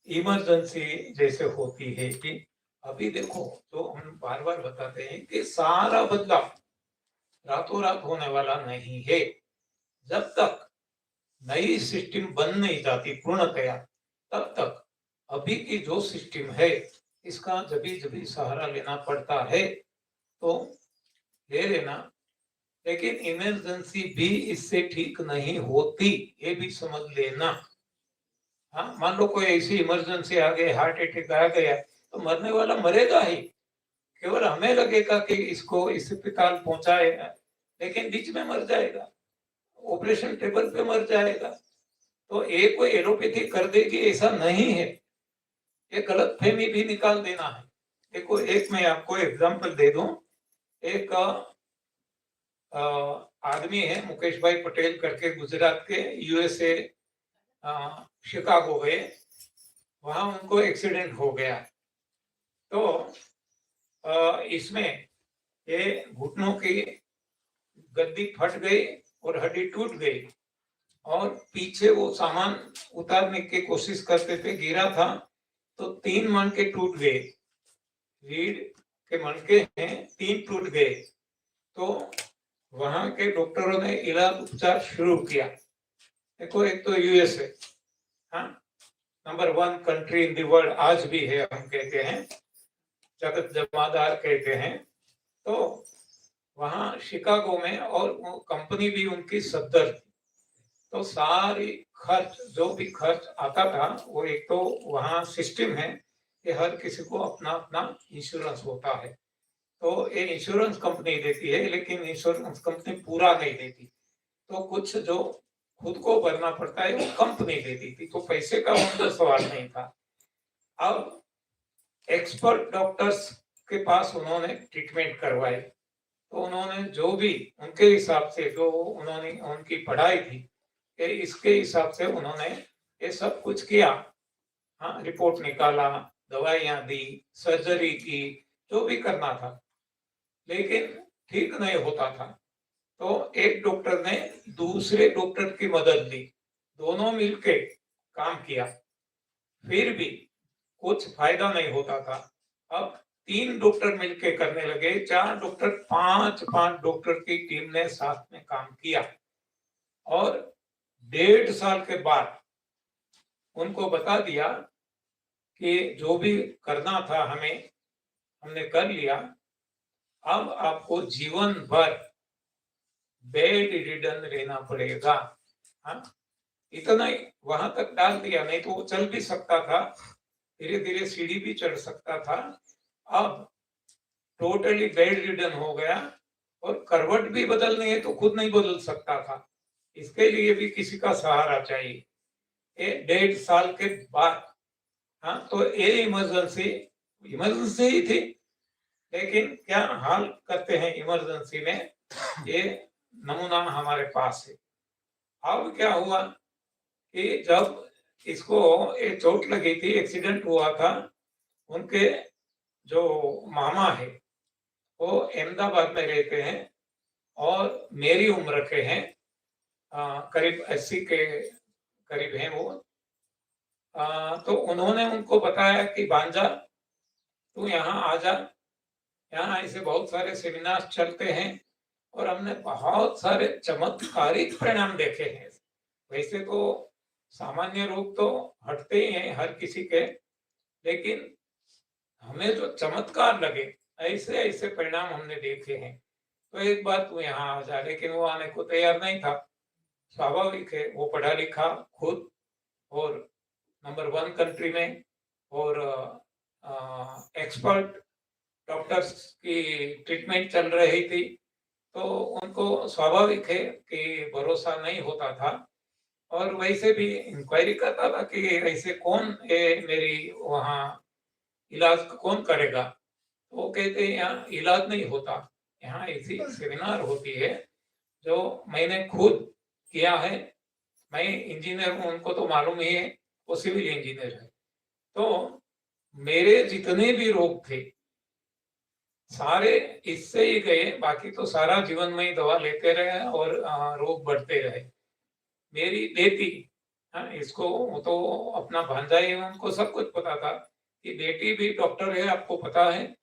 इमरजेंसी जैसे होती है कि अभी देखो, तो हम बार बार बताते हैं कि सारा बदलाव रातों रात होने वाला नहीं है। जब तक नई सिस्टम बन नहीं जाती पूर्णतया, तब तक अभी की जो सिस्टम है इसका जभी जभी सहारा लेना पड़ता है तो ले लेना, लेकिन इमरजेंसी भी इससे ठीक नहीं होती, ये भी समझ लेना। हाँ, मान लो कोई ऐसी इमरजेंसी आ गई, हार्ट अटैक आ गया, तो मरने वाला मरेगा ही, केवल हमें लगेगा कि इसको इस अस्पताल पहुंचाएगा, लेकिन बीच में मर जाएगा, ऑपरेशन टेबल पे मर जाएगा। तो एक कोई एलोपैथी कर देगी ऐसा नहीं है, ये गलत फहमी भी निकाल देना है। देखो, एक मैं आपको एग्जांपल दे दूं, एक आदमी है मुकेश भाई पटेल करके, गुजरात के, यूएसए शिकागो गए, वहां उनको एक्सीडेंट हो गया। तो इसमें ये घुटनों की गद्दी फट गई और हड्डी टूट गई, और पीछे वो सामान उतारने की कोशिश करते थे, गिरा था तो 3 मणके टूट गए, रीढ़ के मणके हैं 3 टूट गए। तो वहां के डॉक्टरों ने इलाज उपचार शुरू किया। देखो, एक तो यूएसए, हाँ, number 1 country in the world आज भी है, हम कहते हैं जगत जमादार कहते हैं। तो वहां शिकागो में, और वो कंपनी भी उनकी सदर थी, तो सारी खर्च, जो भी खर्च आता था, वो एक तो वहां सिस्टम है कि हर किसी को अपना अपना इंश्योरेंस होता है, तो ये इंश्योरेंस कंपनी देती है, लेकिन इंश्योरेंस कंपनी पूरा नहीं देती, तो कुछ जो खुद को भरना पड़ता है वो कंपनी देती थी, तो पैसे का उनका सवाल नहीं था। अब एक्सपर्ट डॉक्टर्स के पास उन्होंने ट्रीटमेंट करवाई, तो उन्होंने जो भी उनके हिसाब से, जो उन्होंने उनकी पढ़ाई थी, कि इसके हिसाब से उन्होंने ये सब कुछ किया। हाँ, रिपोर्ट निकाला, दवाइयां दी, सर्जरी की, जो भी करना था, लेकिन ठीक नहीं होता था। तो एक डॉक्टर ने दूसरे डॉक्टर की मदद ली, दोनों मिलके काम किया, फिर भी कुछ फायदा नहीं होता था। अब 3 डॉक्टर मिलके करने लगे, 4 डॉक्टर, 5 डॉक्टर की टीम ने साथ में काम किया, और 1.5 साल के बाद उनको बता दिया कि जो भी करना था हमें, हमने कर लिया, अब आपको जीवन भर बेड रिडन रहना पड़ेगा। हाँ, इतना ही वहां तक डाल दिया, नहीं तो वो चल भी सकता था, धीरे धीरे सीढ़ी भी चढ़ सकता था। अब टोटली बेड रिडन हो गया, और करवट भी बदलनी है तो खुद नहीं बदल सकता था, इसके लिए भी किसी का सहारा चाहिए। 1.5 साल के बाद, हाँ, तो ये इमरजेंसी ही थी, लेकिन क्या हाल करते हैं इमरजेंसी में, ये नमूना हमारे पास है। अब क्या हुआ कि जब इसको एक चोट लगी थी, एक्सीडेंट हुआ था, उनके जो मामा है वो अहमदाबाद में रहते हैं, और मेरी उम्र के हैं, करीब 80 के करीब हैं वो। तो उन्होंने उनको बताया कि भांजा, तू यहाँ आ जा, यहाँ ऐसे बहुत सारे सेमिनार चलते हैं, और हमने बहुत सारे चमत्कारिक परिणाम देखे हैं। वैसे तो सामान्य रोग तो हटते ही हैं हर किसी के, लेकिन हमें जो चमत्कार लगे, ऐसे ऐसे परिणाम हमने देखे हैं, तो एक बार तू यहाँ आ जा। लेकिन वो आने को तैयार नहीं था, स्वाभाविक है, वो पढ़ा लिखा खुद, और नंबर 1 कंट्री में, और एक्सपर्ट डॉक्टर्स की ट्रीटमेंट चल रही थी, तो उनको स्वाभाविक है कि भरोसा नहीं होता था। और वैसे भी इंक्वायरी करता था कि ऐसे कौन मेरी वहाँ इलाज कौन करेगा। तो वो कहते हैं यहाँ इलाज नहीं होता, यहाँ ऐसी सेमिनार होती है जो मैंने खुद किया है। मैं इंजीनियर हूँ, उनको तो मालूम ही है, वो सिविल इंजीनियर है। तो मेरे जितने भी रोग थे सारे इससे ही गए, बाकी तो सारा जीवन में ही दवा लेते रहे और रोग बढ़ते रहे। मेरी बेटी, हाँ, इसको वो तो अपना भांजा है, उनको सब कुछ पता था कि बेटी भी डॉक्टर है, आपको पता है।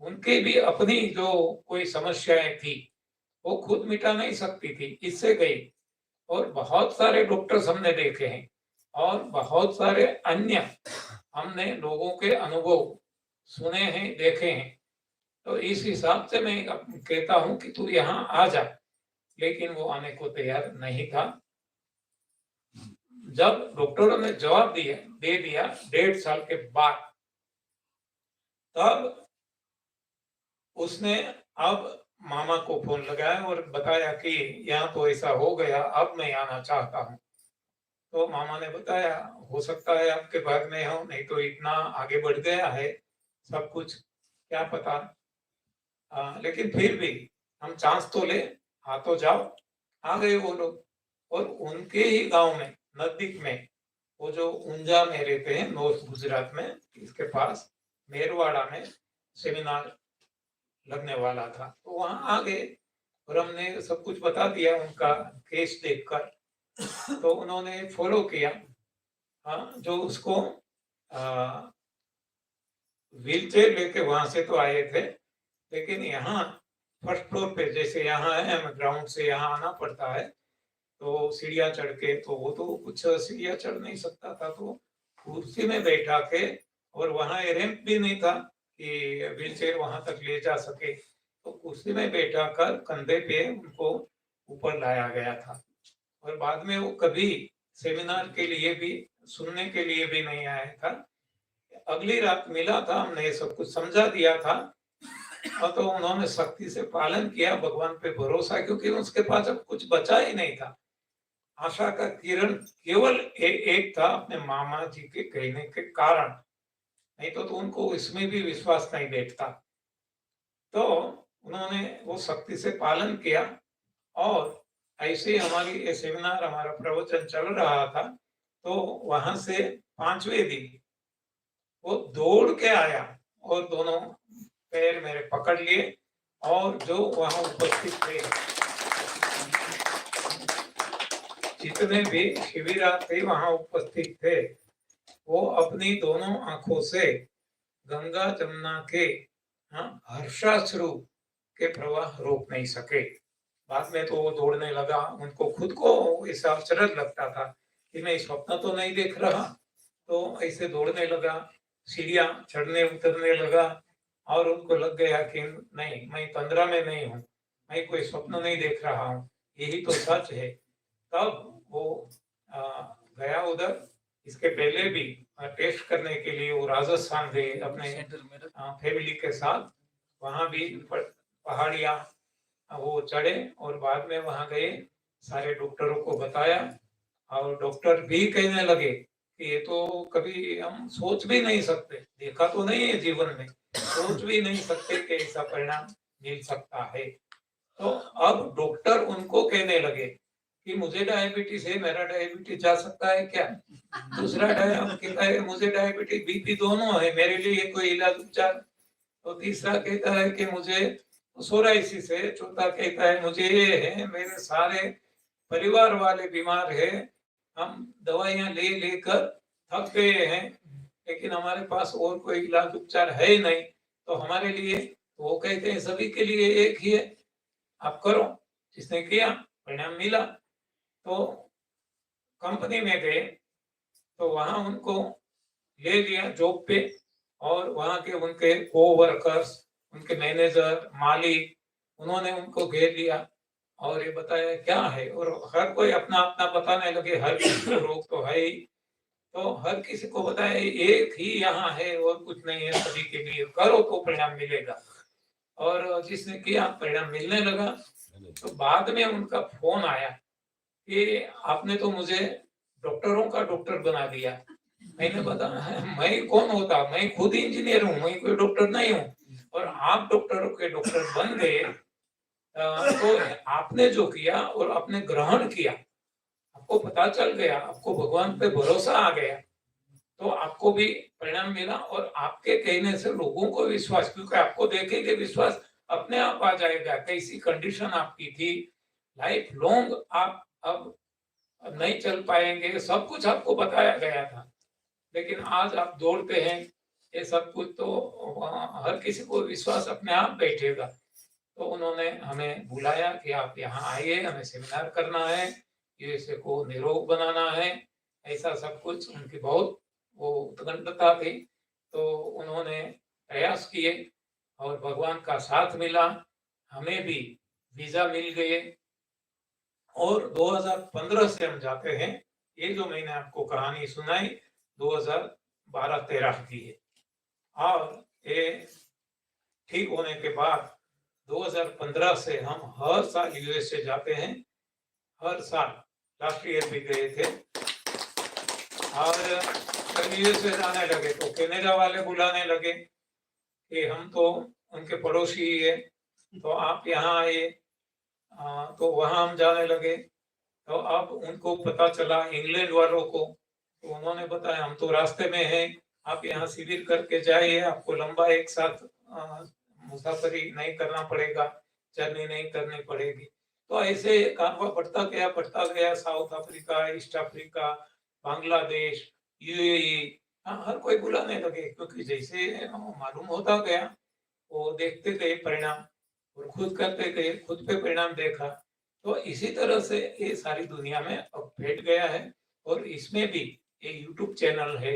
उनकी भी अपनी जो कोई समस्याएं थी वो खुद मिटा नहीं सकती थी, इससे गई। और बहुत सारे डॉक्टर्स हमने देखे हैं और बहुत सारे अन्य हमने लोगों के अनुभव सुने हैं, देखे हैं। तो इस हिसाब से मैं कहता हूं कि तू यहाँ आ जा, लेकिन वो आने को तैयार नहीं था। जब डॉक्टरों ने जवाब दे दिया 1.5 साल के बाद, तब उसने अब मामा को फोन लगाया और बताया कि यहाँ तो ऐसा हो गया, अब मैं आना चाहता हूँ। तो मामा ने बताया हो सकता है आपके भाग में हो, नहीं तो इतना आगे बढ़ गया है सब कुछ, क्या पता। लेकिन फिर भी हम चांस तो ले, आ तो जाओ। आ गए वो लोग, और उनके ही गांव में नजदीक में, वो जो ऊंजा में रहते हैं नॉर्थ गुजरात में, इसके पास मेरवाड़ा में सेमिनार लगने वाला था। तो वहां आ गए और हमने सब कुछ बता दिया उनका केस देखकर। तो उन्होंने फॉलो किया। हाँ, जो उसको व्हील चेयर लेके वहां से तो आए थे, लेकिन यहाँ फर्स्ट फ्लोर पे, जैसे यहाँ है हमें ग्राउंड से यहाँ आना पड़ता है, तो सीढ़ियाँ चढ़ के, तो वो तो कुछ सीढ़ियाँ चढ़ नहीं सकता था, तो कुर्सी में बैठा के, और वहाँ रैंप भी नहीं था कि व्हील चेयर वहां तक ले जा सके, तो कुर्सी में बैठा कर कंधे पे उनको ऊपर लाया गया था। और बाद में वो कभी सेमिनार के लिए भी, सुनने के लिए भी नहीं आया था। अगली रात मिला था, हमने सब कुछ समझा दिया था, और तो उन्होंने सख्ती से पालन किया, भगवान पे भरोसा, क्योंकि उसके पास अब कुछ बचा ही नहीं था। आशा का किरण केवल एक था, अपने मामा जी के कहने के कारण, नहीं तो उनको इसमें भी विश्वास नहीं बैठता। तो उन्होंने वो सख्ती से पालन किया, और ऐसे ही हमारी ये सेमिनार, हमारा प्रवचन चल रहा था। तो वहां से 5वें दिन वो दौड़ के आया और दोनों पैर मेरे पकड़ लिए, और जो वहां उपस्थित थे, जितने भी शिविरार्थी वहां उपस्थित थे, वो अपनी दोनों आंखों से गंगा जमुना के हर्षाश्रु के प्रवाह रोक नहीं सके। बाद में तो वो दौड़ने लगा, उनको खुद को ऐसा आश्चर्य लगता था कि मैं स्वप्न तो नहीं देख रहा, तो ऐसे दौड़ने लगा, सीढ़ियां चढ़ने उतरने लगा, और उनको लग गया कि नहीं, मैं तंद्रा में नहीं हूँ, मैं कोई स्वप्न नहीं देख रहा हूँ, यही तो सच है। तब वो गया उधर। इसके पहले भी टेस्ट करने के लिए वो राजस्थान गए अपने फैमिली के साथ, वहां भी पहाड़ियां वो चढ़े, और बाद में वहां गए, सारे डॉक्टरों को बताया, और डॉक्टर भी कहने लगे कि ये तो कभी हम सोच भी नहीं सकते, देखा तो नहीं है जीवन में, सोच भी नहीं सकते कि ऐसा परिणाम मिल सकता है। तो अब डॉक्टर उनको कहने लगे कि मुझे डायबिटीज है, मेरा डायबिटीज जा सकता है क्या? दूसरा कहता है मुझे डायबिटीज बीपी दोनों है, मेरे लिए कोई इलाज उपचार? तो तीसरा कहता है कि मुझे सोराइसिस है, चौथा कहता है मुझे ये है, मेरे सारे परिवार वाले बीमार है, हम दवाइयां ले लेकर थक गए हैं, लेकिन हमारे पास और कोई इलाज उपचार है ही नहीं, तो हमारे लिए, तो वो कहते हैं सभी के लिए एक ही है, आप करो। जिसने किया, परिणाम मिला। तो कंपनी में गए, तो वहां उनको ले लिया जॉब पे, और वहां के उनके कोवर्कर्स, उनके मैनेजर, मालिक, उन्होंने उनको घेर लिया और ये बताया क्या है, और हर कोई अपना अपना बताने लगे, हर किसी को रोग तो है ही, तो हर किसी को बताया एक ही यहाँ है और कुछ नहीं है, सभी के लिए करो तो परिणाम मिलेगा। और जिसने किया, परिणाम मिलने लगा। तो बाद में उनका फोन आया कि आपने तो मुझे डॉक्टरों का डॉक्टर बना दिया। मैंने बताया मैं कौन होता, मैं खुद इंजीनियर हूँ, मैं कोई डॉक्टर नहीं हूँ। और आप डॉक्टरों के डॉक्टर बन गए, तो आपने जो किया और आपने ग्रहण किया, आपको पता चल गया, आपको भगवान पे भरोसा आ गया, तो आपको भी परिणाम मिला। और आपके कहने से लोगों को विश्वास, क्योंकि आपको देखेंगे विश्वास अपने आप आ जाएगा। कैसी कंडीशन आपकी थी, लाइफ लॉन्ग आप अब नहीं चल पाएंगे, सब कुछ आपको बताया गया था। लेकिन आज आप दौड़ते हैं, ये सब कुछ तो हर किसी को विश्वास अपने आप बैठेगा। तो उन्होंने हमें बुलाया कि आप यहाँ आइए, हमें सेमिनार करना है, यूएसए को निरोग बनाना है, ऐसा सब कुछ। उनकी बहुत वो उत्कंठता थी, तो उन्होंने प्रयास किए और भगवान का साथ मिला, हमें भी वीजा मिल गए। और 2015 से हम जाते हैं। ये जो मैंने आपको कहानी सुनाई 2012-13 की है, और ये ठीक होने के बाद 2015 से हम हर साल यूएसए जाते हैं, हर साल। लास्ट ईयर भी गए थे। और जब यूएसए जाने लगे तो कनाडा वाले बुलाने लगे कि हम तो उनके पड़ोसी ही है, तो आप यहाँ आइए। तो वहां हम जाने लगे। तो अब उनको पता चला, इंग्लैंड वालों को, तो उन्होंने बताया हम तो रास्ते में हैं, आप यहाँ शिविर करके जाइए, आपको लंबा एक साथ मुसाफरी नहीं करना पड़ेगा, जर्नी नहीं करनी पड़ेगी। तो ऐसे कारवा बढ़ता गया। South Africa, east Africa, Bangladesh, UAE, हर कोई बुलाने लगे, क्योंकि जैसे मालूम होता गया वो देखते गए परिणाम, और खुद करते गए, खुद पे परिणाम देखा। तो इसी तरह से ये सारी दुनिया में अब फैल गया है। और इसमें भी ये यूट्यूब चैनल है,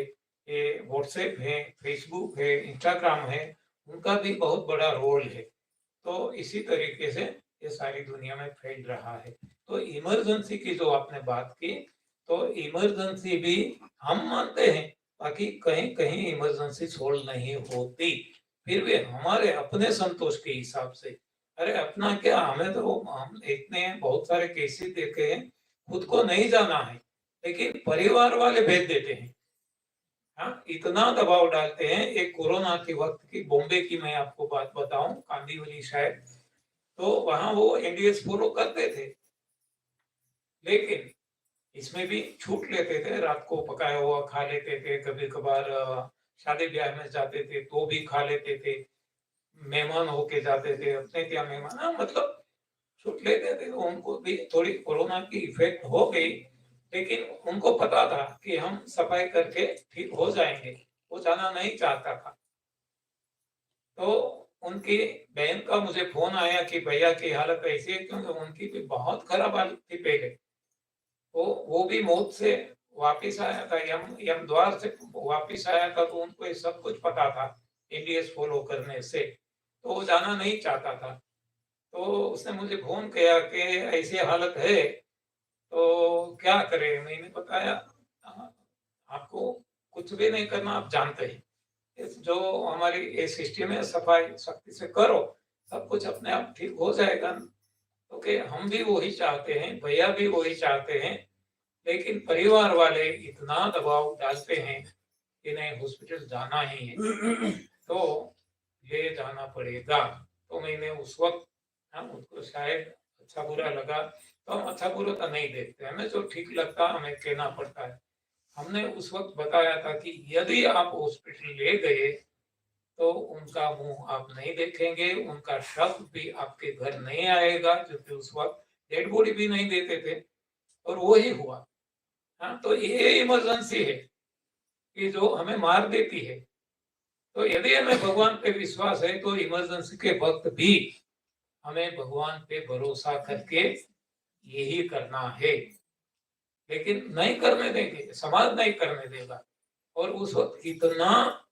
ये व्हाट्सएप है, फेसबुक है, इंस्टाग्राम है, उनका भी बहुत बड़ा रोल है। तो इसी तरीके से ये सारी दुनिया में फैल रहा है। तो इमरजेंसी की जो आपने बात की, तो इमरजेंसी भी हम मानते हैं, बाकी कहीं कहीं इमरजेंसी सोल्व नहीं होती, फिर भी हमारे अपने संतोष के हिसाब से। अरे अपना क्या, हमें तो हम इतने बहुत सारे केसेस देखे हैं, खुद को नहीं जाना है लेकिन परिवार वाले भेज देते हैं। हाँ, इतना दबाव डालते हैं। एक कोरोना के वक्त की बॉम्बे की मैं आपको बात बताऊं, कांदीवली शायद, तो वहां वो एनडीएस फॉलो करते थे, लेकिन इसमें भी छूट लेते थे। रात को पकाया हुआ खा लेते थे, कभी कभार शादी ब्याह में जाते थे तो भी खा लेते थे, मेहमान होके जाते थे, अपने क्या मेहमान, मतलब छूट लेते थे। तो उनको भी थोड़ी कोरोना की इफेक्ट हो गई, लेकिन उनको पता था कि हम सफाई करके ठीक हो जाएंगे, वो जाना नहीं चाहता था। तो उनकी बहन का मुझे फोन आया कि भैया की हालत ऐसी है, क्योंकि उनकी भी बहुत खराब हालत थी पहले। वो भी मौत से वापिस आया था, यम द्वार से वापिस आया था, तो उनको ये सब कुछ पता था एनडीएस फॉलो करने से, तो वो जाना नहीं चाहता था। तो उसने मुझे फोन किया कि ऐसी हालत है तो क्या करें। मैंने बताया आपको कुछ भी नहीं करना, आप जानते हैं जो हमारी ये सिस्टम है, सफाई सख्ती से करो, सब कुछ अपने आप ठीक हो जाएगा। तो कि हम भी वही चाहते हैं, भैया भी वही चाहते हैं, लेकिन परिवार वाले इतना दबाव डालते हैं कि नहीं हॉस्पिटल जाना ही है, तो ले जाना पड़ेगा। तो मैंने उस वक्त उनको शायद अच्छा बुरा लगा, तो हम अच्छा बुरा तो नहीं देखते, हमें जो ठीक लगता हमें कहना पड़ता है। हमने उस वक्त बताया था कि यदि आप हॉस्पिटल ले गए तो उनका मुंह आप नहीं देखेंगे, उनका शव भी आपके घर नहीं आएगा, क्योंकि उस वक्त डेड बॉडी भी नहीं देते थे, और वो ही हुआ। हाँ, तो ये इमरजेंसी है कि जो हमें मार देती है। तो यदि हमें भगवान पे विश्वास है तो इमरजेंसी के वक्त भी हमें भगवान पे भरोसा करके यही करना है, लेकिन नहीं करने देंगे, समाज नहीं करने देगा। और उस वक्त इतना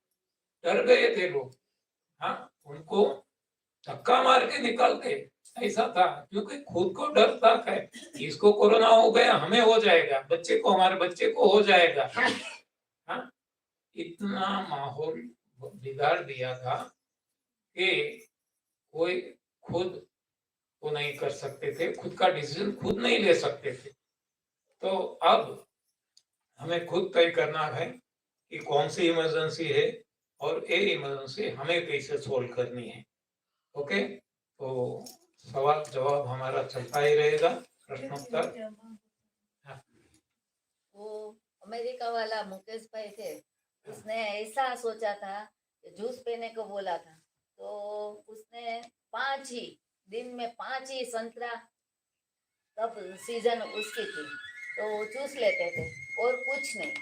डर गए थे लोग, हाँ, उनको धक्का मार के निकालते ऐसा था, क्योंकि खुद को डर था कि इसको कोरोना हो गया, हमें हो जाएगा, बच्चे को, हमारे बच्चे को हो जाएगा। हाँ, इतना माहौल बिगाड़ दिया था कि कोई खुद को नहीं कर सकते थे, खुद का डिसीजन खुद नहीं ले सकते थे। तो अब हमें खुद तय करना है कि कौन सी इमरजेंसी है और ये इमरजेंसी हमें कैसे सोल्व करनी है। ओके, तो सवाल जवाब हमारा चलता ही रहेगा, प्रश्नोत्तर। वो अमेरिका वाला मुकेश भाई थे, उसने ऐसा सोचा था कि जूस पीने को बोला था, तो उसने 5 ही दिन में 5 ही संतरा, तब सीजन उसकी थी तो वो चूस लेते थे और कुछ नहीं।